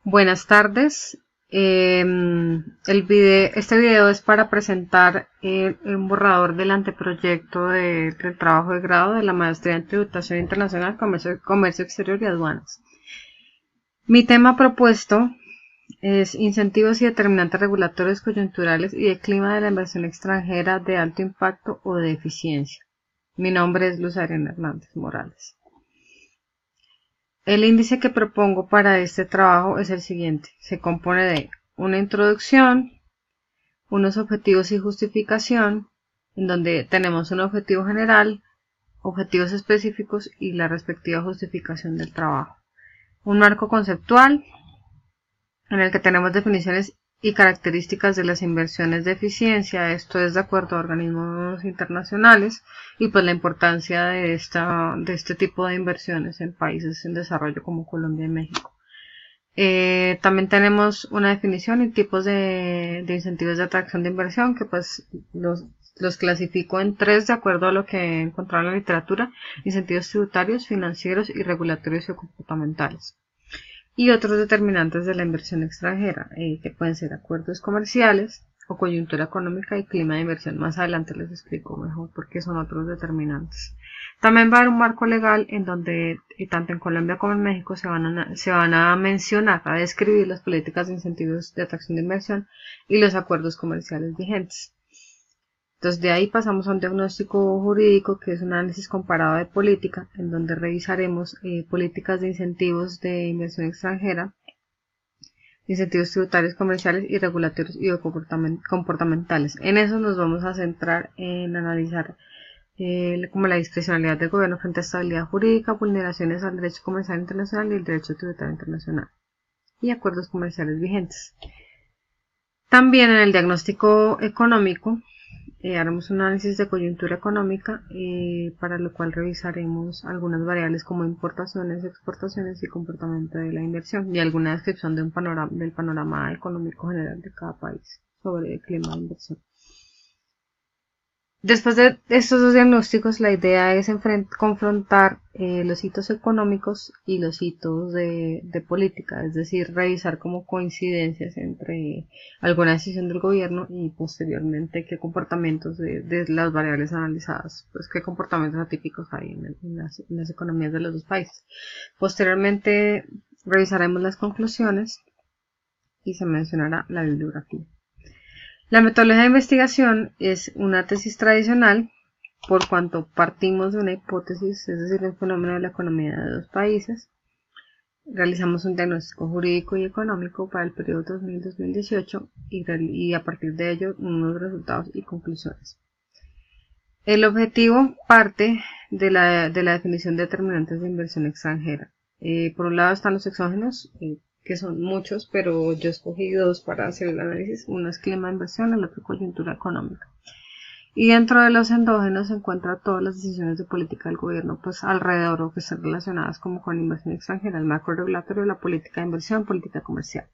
Buenas tardes. Este video es para presentar un borrador del anteproyecto del trabajo de grado de la maestría en Tributación Internacional, Comercio Exterior y Aduanas. Mi tema propuesto es incentivos y determinantes regulatorios coyunturales y de clima de la inversión extranjera de alto impacto o de eficiencia. Mi nombre es Luz Ariana Hernández Morales. El índice que propongo para este trabajo es el siguiente. Se compone de una introducción, unos objetivos y justificación, en donde tenemos un objetivo general, objetivos específicos y la respectiva justificación del trabajo. Un marco conceptual, en el que tenemos definiciones y características de las inversiones de eficiencia, esto es de acuerdo a organismos internacionales, y pues la importancia de este tipo de inversiones en países en desarrollo como Colombia y México. También tenemos una definición y tipos de incentivos de atracción de inversión, que pues los clasifico en tres de acuerdo a lo que he encontrado en la literatura: incentivos tributarios, financieros y regulatorios y comportamentales. Y otros determinantes de la inversión extranjera, que pueden ser acuerdos comerciales o coyuntura económica y clima de inversión. Más adelante les explico mejor por qué son otros determinantes. También va a haber un marco legal en donde tanto en Colombia como en México se van a mencionar, a describir las políticas de incentivos de atracción de inversión y los acuerdos comerciales vigentes. Entonces de ahí pasamos a un diagnóstico jurídico, que es un análisis comparado de política, en donde revisaremos políticas de incentivos de inversión extranjera, incentivos tributarios, comerciales y regulatorios y comportamentales. En eso nos vamos a centrar en analizar como la discrecionalidad del gobierno frente a estabilidad jurídica, vulneraciones al derecho comercial internacional y el derecho tributario internacional, y acuerdos comerciales vigentes. También en el diagnóstico económico haremos un análisis de coyuntura económica, para lo cual revisaremos algunas variables como importaciones, exportaciones y comportamiento de la inversión, y alguna descripción del panorama económico general de cada país sobre el clima de inversión. Después de estos dos diagnósticos, la idea es confrontar los hitos económicos y los hitos de política, es decir, revisar como coincidencias entre alguna decisión del gobierno y posteriormente qué comportamientos de las variables analizadas, pues qué comportamientos atípicos hay en las economías de los dos países. Posteriormente revisaremos las conclusiones y se mencionará la bibliografía. La metodología de investigación es una tesis tradicional, por cuanto partimos de una hipótesis, es decir, un fenómeno de la economía de dos países. Realizamos un diagnóstico jurídico y económico para el periodo 2000-2018 y a partir de ello unos resultados y conclusiones. El objetivo parte de la definición de determinantes de inversión extranjera. Por un lado están los exógenos, que son muchos, pero yo escogí dos para hacer el análisis. Uno es clima de inversión, el otro coyuntura económica. Y dentro de los endógenos se encuentran todas las decisiones de política del gobierno, pues alrededor o que están relacionadas como con inversión extranjera, el macro regulatorio, la política de inversión, política comercial,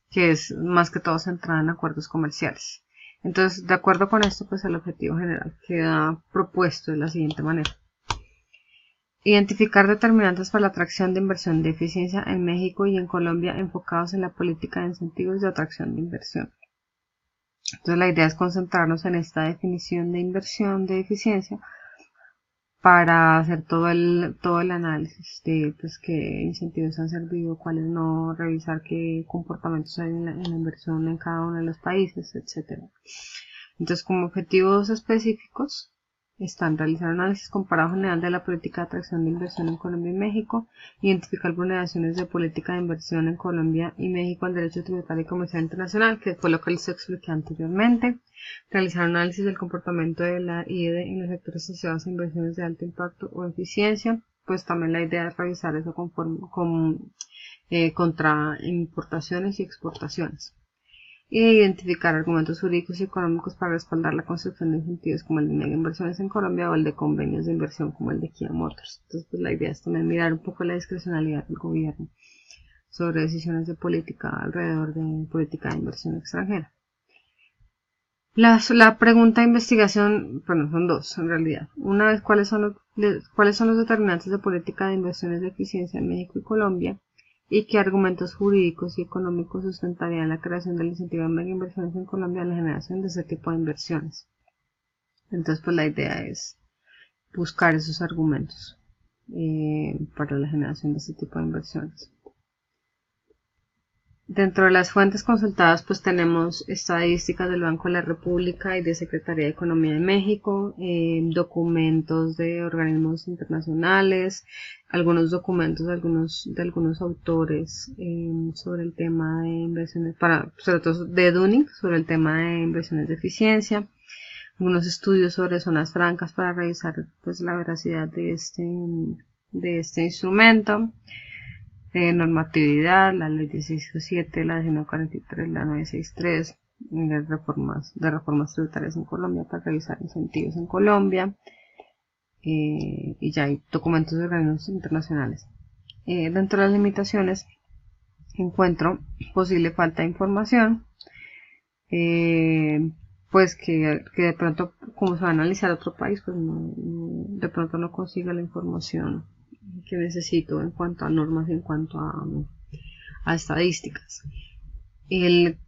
que es más que todo centrada en acuerdos comerciales. Entonces, de acuerdo con esto, pues el objetivo general queda propuesto de la siguiente manera: identificar determinantes para la atracción de inversión de eficiencia en México y en Colombia enfocados en la política de incentivos de atracción de inversión. Entonces la idea es concentrarnos en esta definición de inversión de eficiencia para hacer todo el análisis de pues, qué incentivos han servido, cuáles no, revisar qué comportamientos hay en la inversión en cada uno de los países, etc. Entonces, como objetivos específicos están: realizar un análisis comparado general de la política de atracción de inversión en Colombia y México, identificar vulneraciones de política de inversión en Colombia y México al derecho tributario y comercial internacional, que fue lo que les expliqué anteriormente, realizar un análisis del comportamiento de la IED en los sectores asociados a inversiones de alto impacto o eficiencia, pues también la idea es revisar eso contra importaciones y exportaciones. Y identificar argumentos jurídicos y económicos para respaldar la construcción de incentivos como el de mega inversiones en Colombia o el de convenios de inversión como el de Kia Motors. Entonces, pues la idea es también mirar un poco la discrecionalidad del gobierno sobre decisiones de política alrededor de política de inversión extranjera. La pregunta de investigación, bueno, son dos en realidad. Una vez, ¿cuáles son los determinantes de política de inversiones de eficiencia en México y Colombia? y qué argumentos jurídicos y económicos sustentarían la creación del incentivo de mega inversiones en Colombia en la generación de ese tipo de inversiones. Entonces, pues la idea es buscar esos argumentos para la generación de este tipo de inversiones. Dentro de las fuentes consultadas, pues tenemos estadísticas del Banco de la República y de Secretaría de Economía de México, documentos de organismos internacionales, algunos documentos de algunos autores sobre el tema de inversiones, sobre todo de Dunning, sobre el tema de inversiones de eficiencia, algunos estudios sobre zonas francas para revisar pues la veracidad de este instrumento. Normatividad, la ley 1607, la 1943, la 963, de reformas tributarias en Colombia para revisar incentivos en Colombia, y ya hay documentos de organismos internacionales. Dentro de las limitaciones encuentro posible falta de información, pues que de pronto, como se va a analizar otro país, pues de pronto no consiga la información que necesito en cuanto a normas, en cuanto a estadísticas.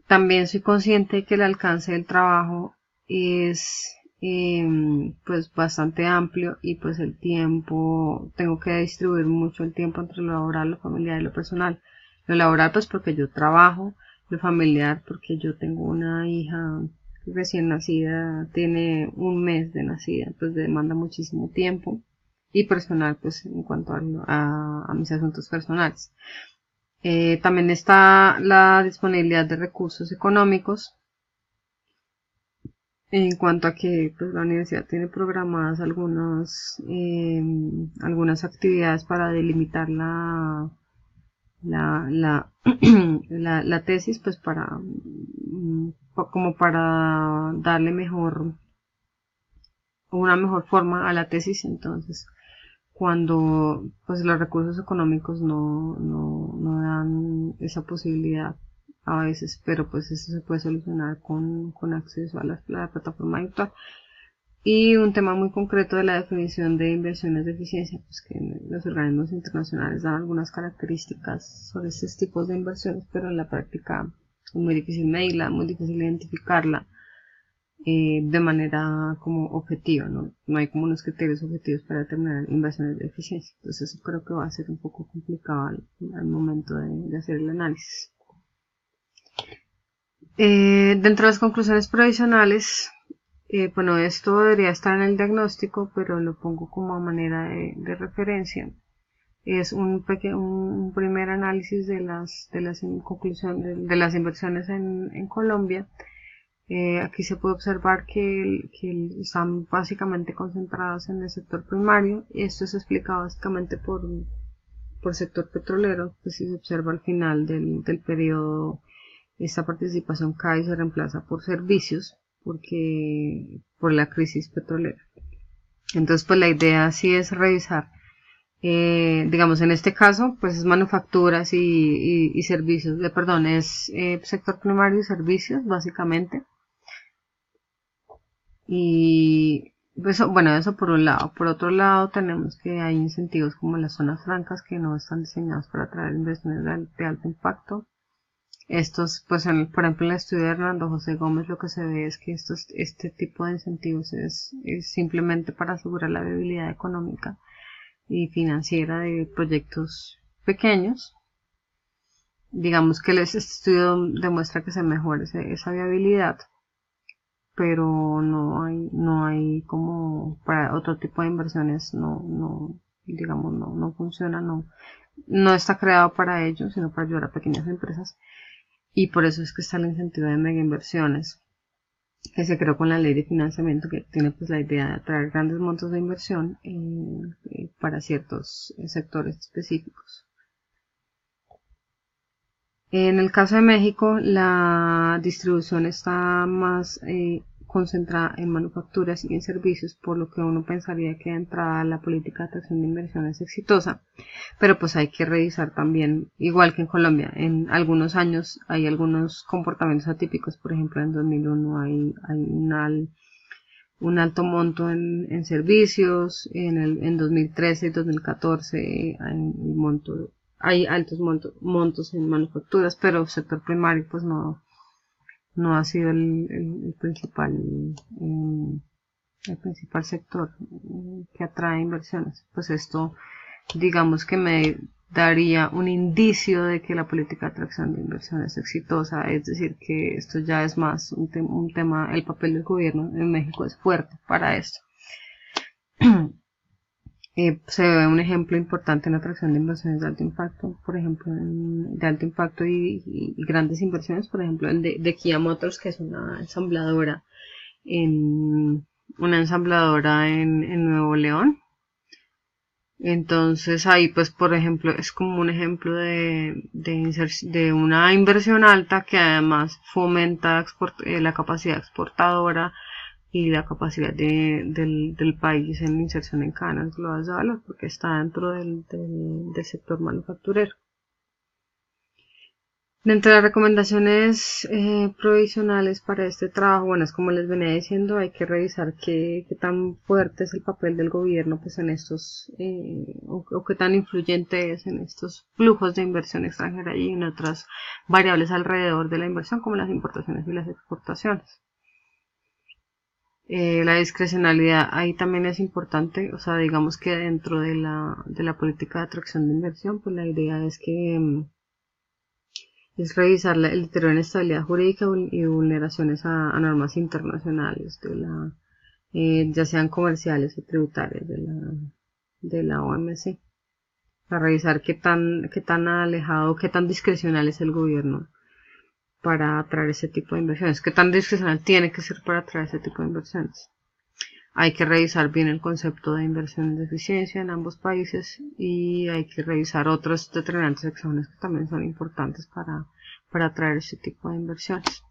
También soy consciente de que el alcance del trabajo es pues bastante amplio y pues el tiempo, tengo que distribuir mucho el tiempo entre lo laboral, lo familiar y lo personal. Lo laboral pues porque yo trabajo, lo familiar porque yo tengo una hija recién nacida, tiene un mes de nacida, pues demanda muchísimo tiempo, y personal pues en cuanto a mis asuntos personales. También está la disponibilidad de recursos económicos, en cuanto a que pues, la universidad tiene programadas algunas actividades para delimitar la tesis, pues como para darle una mejor forma a la tesis. Entonces, cuando pues los recursos económicos no dan esa posibilidad a veces, pero pues eso se puede solucionar con acceso a la plataforma virtual. Y un tema muy concreto de la definición de inversiones de eficiencia, pues que los organismos internacionales dan algunas características sobre estos tipos de inversiones, pero en la práctica es muy difícil medirla, muy difícil identificarla de manera como objetiva, no hay como unos criterios objetivos para determinar inversiones de eficiencia. Entonces eso creo que va a ser un poco complicado al momento de hacer el análisis. Dentro de las conclusiones provisionales, bueno, esto debería estar en el diagnóstico, pero lo pongo como a manera de referencia. Es un primer análisis de las inversiones en Colombia. Aquí se puede observar que están básicamente concentradas en el sector primario. Esto se explica básicamente por sector petrolero. Pues si se observa al final del periodo, esta participación cae y se reemplaza por servicios, por la crisis petrolera. Entonces, pues la idea sí es revisar, digamos en este caso, pues es manufacturas y servicios, es sector primario y servicios básicamente. Y eso por un lado. Por otro lado, tenemos que hay incentivos como las zonas francas que no están diseñadas para atraer inversiones de alto impacto. Estos, pues por ejemplo en el estudio de Hernando José Gómez, lo que se ve es que este tipo de incentivos es simplemente para asegurar la viabilidad económica y financiera de proyectos pequeños. Digamos que este estudio demuestra que se mejora esa viabilidad, pero no hay como para otro tipo de inversiones, no funciona, no está creado para ello, sino para ayudar a pequeñas empresas. Y por eso es que está el incentivo de mega inversiones, que se creó con la ley de financiamiento, que tiene pues la idea de atraer grandes montos de inversión para ciertos sectores específicos. En el caso de México, la distribución está más concentrada en manufacturas y en servicios, por lo que uno pensaría que de entrada la política de atracción de inversión es exitosa, pero pues hay que revisar también, igual que en Colombia, en algunos años hay algunos comportamientos atípicos. Por ejemplo, en 2001 hay un alto monto en servicios, en 2013 y 2014 hay un monto hay altos montos en manufacturas, pero el sector primario pues no ha sido el principal sector que atrae inversiones. Pues esto, digamos que me daría un indicio de que la política de atracción de inversión es exitosa, es decir, que esto ya es más un tema, el papel del gobierno en México es fuerte para esto. Se ve un ejemplo importante en la atracción de inversiones de alto impacto, por ejemplo, de alto impacto y grandes inversiones, por ejemplo, el de Kia Motors, que es una ensambladora en Nuevo León. Entonces ahí pues por ejemplo es como un ejemplo de una inversión alta que además fomenta la capacidad exportadora y la capacidad del país en inserción en cadenas globales de valor, porque está dentro del sector manufacturero. Dentro de las recomendaciones provisionales para este trabajo, bueno, es como les venía diciendo, hay que revisar qué tan fuerte es el papel del gobierno pues en estos, o qué tan influyente es en estos flujos de inversión extranjera y en otras variables alrededor de la inversión, como las importaciones y las exportaciones. La discrecionalidad ahí también es importante, o sea, digamos que dentro de la política de atracción de inversión, pues la idea es que es revisar el deterioro en estabilidad jurídica y vulneraciones a normas internacionales ya sean comerciales o tributarias de la OMC, para revisar qué tan alejado, qué tan discrecional es el gobierno para atraer ese tipo de inversiones, qué tan discrecional tiene que ser para atraer ese tipo de inversiones. Hay que revisar bien el concepto de inversión de eficiencia en ambos países y hay que revisar otros determinantes exógenos que también son importantes para atraer ese tipo de inversiones.